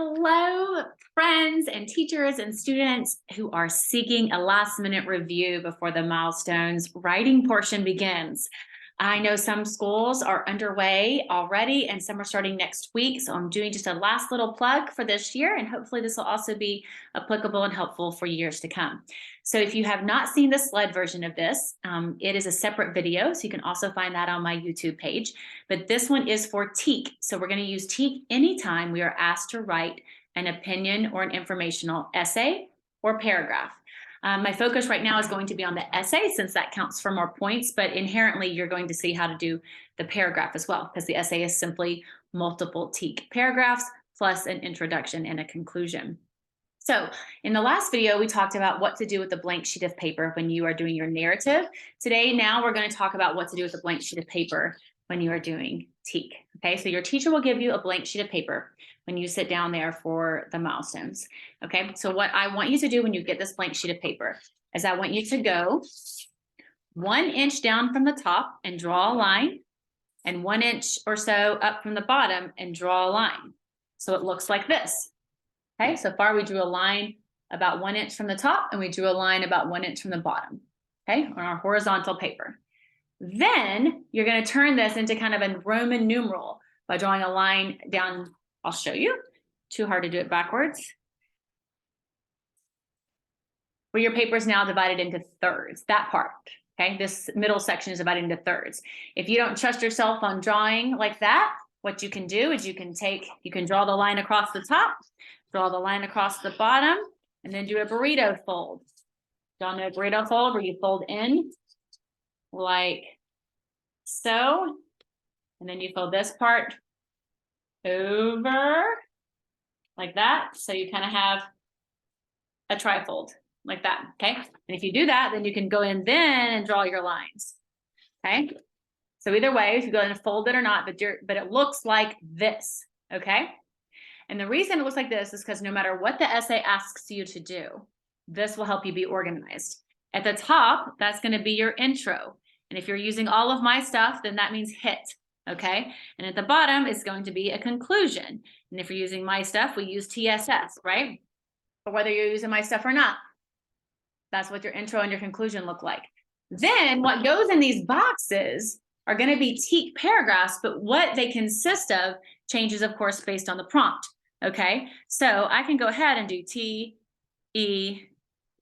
Hello, friends and teachers and students who are seeking a last-minute review before the milestones writing portion begins. I know some schools are underway already and some are starting next week. So I'm doing just a last little plug for this year, and hopefully this will also be applicable and helpful for years to come. So if you have not seen the SLED version of this, it is a separate video. So you can also find that on my YouTube page. But this one is for TEEEC. So we're going to use TEEEC anytime we are asked to write an opinion or an informational essay or paragraph. My focus right now is going to be on the essay since that counts for more points, but inherently you're going to see how to do the paragraph as well, because the essay is simply multiple TEEEC paragraphs plus an introduction and a conclusion. So in the last video, we talked about what to do with the blank sheet of paper when you are doing your narrative. Today, now we're going to talk about what to do with the blank sheet of paper when you are doing TEEEC. Okay, so your teacher will give you a blank sheet of paper when you sit down there for the milestones. Okay, so what I want you to do when you get this blank sheet of paper is I want you to go 1 inch down from the top and draw a line, and 1 inch or so up from the bottom and draw a line. So it looks like this. Okay, so far we drew a line about 1 inch from the top and we drew a line about 1 inch from the bottom, okay, on our horizontal paper. Then you're going to turn this into kind of a Roman numeral by drawing a line down. I'll show you. Too hard to do it backwards. Where your paper is now divided into thirds, that part. Okay, this middle section is divided into thirds. If you don't trust yourself on drawing like that, what you can do is you can draw the line across the top, draw the line across the bottom, and then do a burrito fold. Y'all know a burrito fold where you fold in like so, and then you fold this part over like that. So you kind of have a trifold like that, okay? And if you do that, then you can go in then and draw your lines, okay? So either way, if you go in and fold it or not, but it looks like this, okay? And the reason it looks like this is because no matter what the essay asks you to do, this will help you be organized. At the top, that's going to be your intro. And if you're using all of my stuff, then that means hit, okay? And at the bottom is going to be a conclusion. And if you're using my stuff, we use TSS, right? But whether you're using my stuff or not, that's what your intro and your conclusion look like. Then what goes in these boxes are going to be TEEEC paragraphs, but what they consist of changes, of course, based on the prompt, okay? So I can go ahead and do T, E,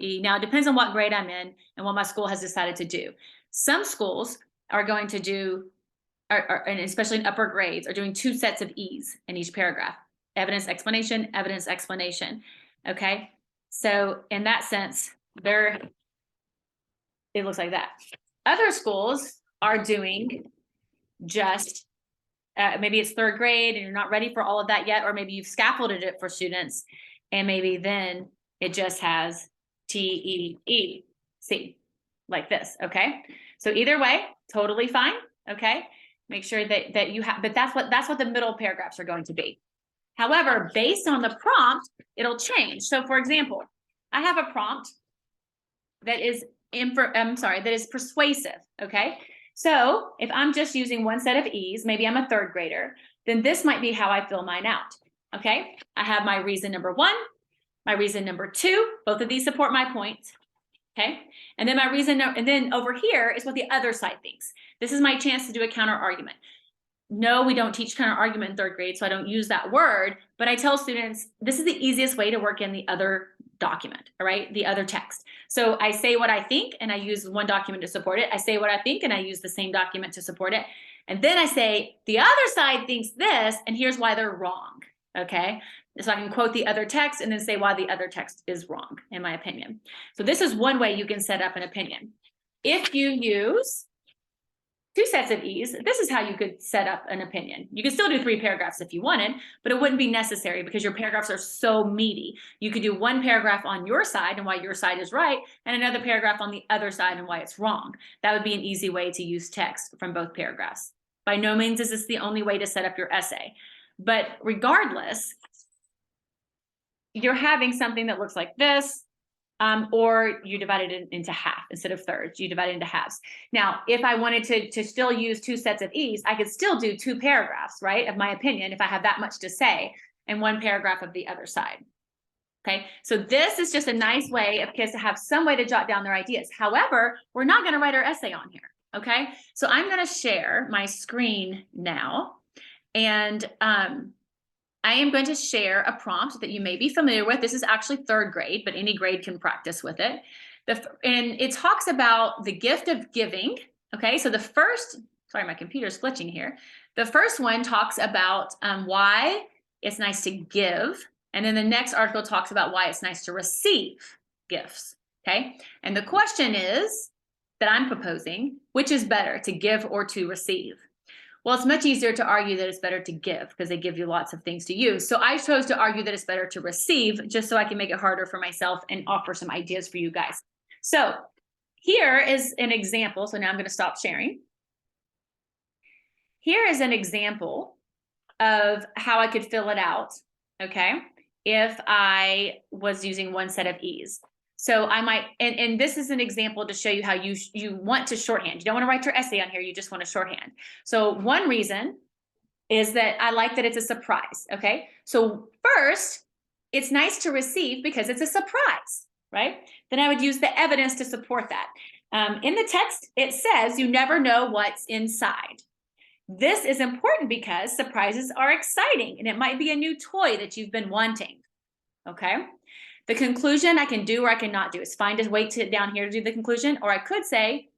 E. Now, it depends on what grade I'm in and what my school has decided to do. Some schools are going to do, and especially in upper grades, are doing 2 sets of E's in each paragraph. Evidence, explanation, okay? So in that sense, it looks like that. Other schools are doing just, maybe it's 3rd grade and you're not ready for all of that yet, or maybe you've scaffolded it for students, and maybe then it just has TEEEC, like this, okay? So either way, totally fine, okay? Make sure that you have, but that's what the middle paragraphs are going to be. However, based on the prompt, it'll change. So for example, I have a prompt that is persuasive, okay? So if I'm just using 1 set of E's, maybe I'm a 3rd grader, then this might be how I fill mine out, okay? I have my reason number 1, my reason number 2, both of these support my point, okay? And then my reason, and then over here is what the other side thinks. This is my chance to do a counter argument. No, we don't teach counter argument in 3rd grade, so I don't use that word, but I tell students, this is the easiest way to work in the other document, all right, the other text. So I say what I think and I use one document to support it. I say what I think and I use the same document to support it. And then I say, the other side thinks this, and here's why they're wrong, okay? So I can quote the other text and then say why the other text is wrong, in my opinion. So this is one way you can set up an opinion. If you use 2 sets of E's, this is how you could set up an opinion. You could still do 3 paragraphs if you wanted, but it wouldn't be necessary because your paragraphs are so meaty. You could do 1 paragraph on your side and why your side is right, and another paragraph on the other side and why it's wrong. That would be an easy way to use text from both paragraphs. By no means is this the only way to set up your essay, but regardless, you're having something that looks like this, or you divide it into half instead of thirds, you divide it into halves. Now, if I wanted to still use 2 sets of E's, I could still do 2 paragraphs, right, of my opinion, if I have that much to say. and one paragraph of the other side. Okay, so this is just a nice way of kids to have some way to jot down their ideas. However, we're not going to write our essay on here. Okay, so I'm going to share my screen now, and I am going to share a prompt that you may be familiar with. This is actually 3rd grade, but any grade can practice with it. And it talks about the gift of giving. Okay, so the first, sorry, my computer's glitching here. The first one talks about why it's nice to give. And then the next article talks about why it's nice to receive gifts. Okay, and the question is that I'm proposing, which is better, to give or to receive? Well, it's much easier to argue that it's better to give because they give you lots of things to use. So I chose to argue that it's better to receive just so I can make it harder for myself and offer some ideas for you guys. So here is an example. So now I'm going to stop sharing. Here is an example of how I could fill it out, okay, if I was using one set of E's. So I might, and this is an example to show you how you want to shorthand. You don't want to write your essay on here, you just want to shorthand. So one reason is that I like that it's a surprise, okay? So first, it's nice to receive because it's a surprise, right? Then I would use the evidence to support that. In the text, it says you never know what's inside. This is important because surprises are exciting and it might be a new toy that you've been wanting, okay? The conclusion I can do or I cannot do. It's fine to wait to down here to do the conclusion, or I could say,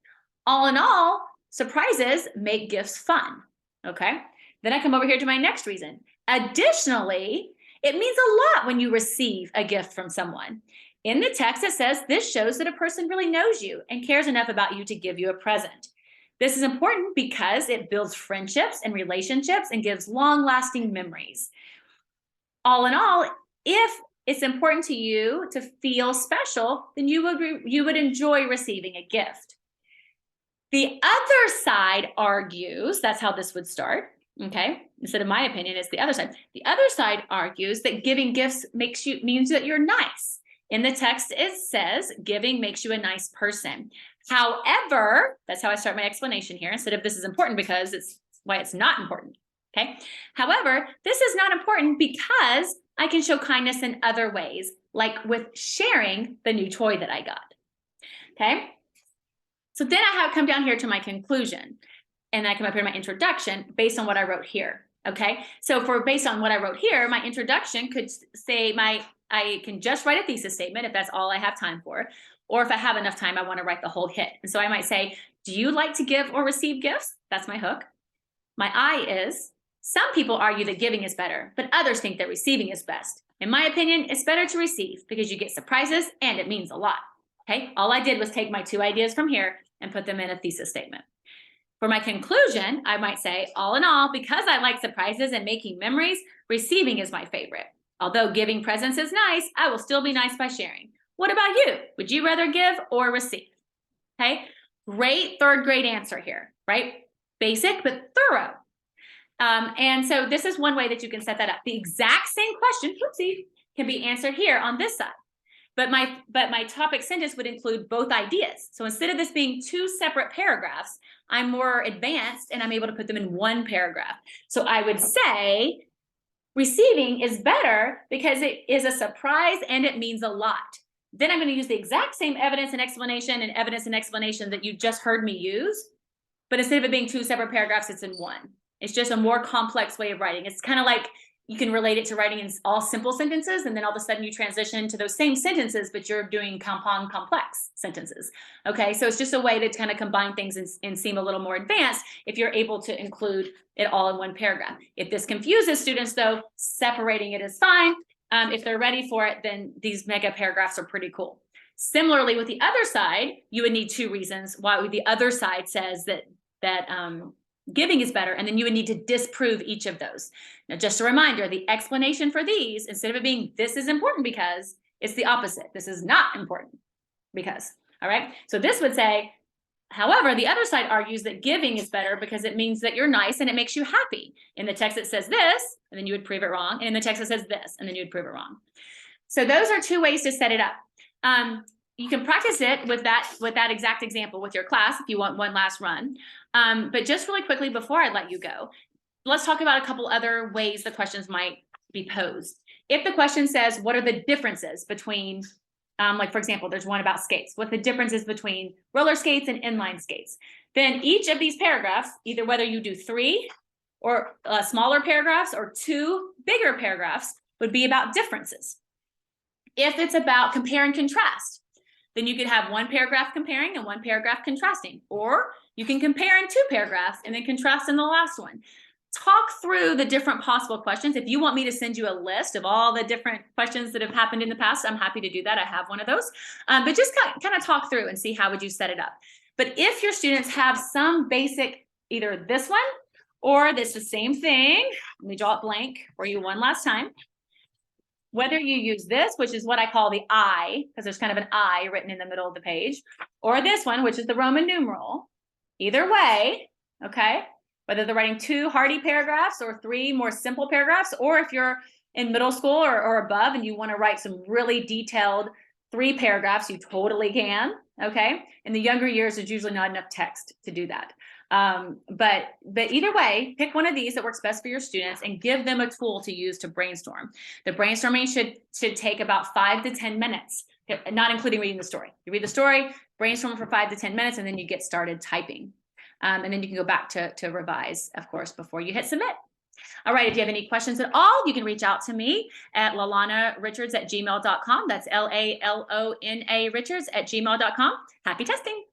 all in all, surprises make gifts fun, okay? Then I come over here to my next reason. Additionally, it means a lot when you receive a gift from someone. In the text, it says this shows that a person really knows you and cares enough about you to give you a present. This is important because it builds friendships and relationships and gives long-lasting memories. All in all, if it's important to you to feel special, then you would enjoy receiving a gift. The other side argues, that's how this would start, okay? Instead of my opinion, it's the other side. The other side argues that giving gifts means that you're nice. In the text, it says giving makes you a nice person. However, that's how I start my explanation here, instead of this is important because it's why it's not important, okay? However, this is not important because I can show kindness in other ways, like with sharing the new toy that I got, okay? So then I come down here to my conclusion, and I come up here to my introduction based on what I wrote here, okay? So based on what I wrote here, my introduction could say I can just write a thesis statement if that's all I have time for, or if I have enough time, I want to write the whole hit. And so I might say, do you like to give or receive gifts? That's my hook. My I is, some people argue that giving is better, but others think that receiving is best. In my opinion, it's better to receive because you get surprises and it means a lot, okay? All I did was take my 2 ideas from here and put them in a thesis statement. For my conclusion, I might say, all in all, because I like surprises and making memories, receiving is my favorite. Although giving presents is nice, I will still be nice by sharing. What about you? Would you rather give or receive? Okay, great 3rd grade answer here, right? Basic, but thorough. And so this is one way that you can set that up. The exact same question, oopsie, can be answered here on this side. But my topic sentence would include both ideas. So instead of this being 2 separate paragraphs, I'm more advanced and I'm able to put them in 1 paragraph. So I would say receiving is better because it is a surprise and it means a lot. Then I'm going to use the exact same evidence and explanation that you just heard me use. But instead of it being 2 separate paragraphs, it's in 1. It's just a more complex way of writing. It's kind of like you can relate it to writing in all simple sentences, and then all of a sudden you transition to those same sentences, but you're doing compound complex sentences. Okay, so it's just a way to kind of combine things and seem a little more advanced if you're able to include it all in 1 paragraph. If this confuses students, though, separating it is fine. If they're ready for it, then these mega paragraphs are pretty cool. Similarly, with the other side, you would need 2 reasons why the other side says that giving is better, and then you would need to disprove each of those. Now, just a reminder, the explanation for these, instead of it being this is important because, it's the opposite. This is not important because, all right? So this would say, however, the other side argues that giving is better because it means that you're nice and it makes you happy. In the text, it says this, and then you would prove it wrong. And in the text, it says this, and then you would prove it wrong. So those are 2 ways to set it up. You can practice it with that exact example with your class if you want one last run. But just really quickly before I let you go, let's talk about a couple other ways the questions might be posed. If the question says, what are the differences between, like for example, there's one about skates, what the differences between roller skates and inline skates, then each of these paragraphs, either whether you do 3 or smaller paragraphs or 2 bigger paragraphs, would be about differences. If it's about compare and contrast, then you could have 1 paragraph comparing and 1 paragraph contrasting, or you can compare in 2 paragraphs and then contrast in the last one. Talk through the different possible questions. If you want me to send you a list of all the different questions that have happened in the past, I'm happy to do that. I have one of those, but just kind of talk through and see how would you set it up. But if your students have some basic, either this one or this the same thing, let me draw it blank for you one last time. Whether you use this, which is what I call the I, because there's kind of an I written in the middle of the page, or this one, which is the Roman numeral, either way, okay, whether they're writing 2 hearty paragraphs or 3 more simple paragraphs, or if you're in middle school or above and you want to write some really detailed 3 paragraphs, you totally can, okay? In the younger years, there's usually not enough text to do that. But either way, pick one of these that works best for your students and give them a tool to use to brainstorm. The brainstorming should take about 5 to 10 minutes, not including reading the story. You read the story, brainstorm for 5 to 10 minutes, and then you get started typing. And then you can go back to revise, of course, before you hit submit. All right, if you have any questions at all, you can reach out to me at lalanarichards@gmail.com. That's LALONA Richards@gmail.com. Happy testing.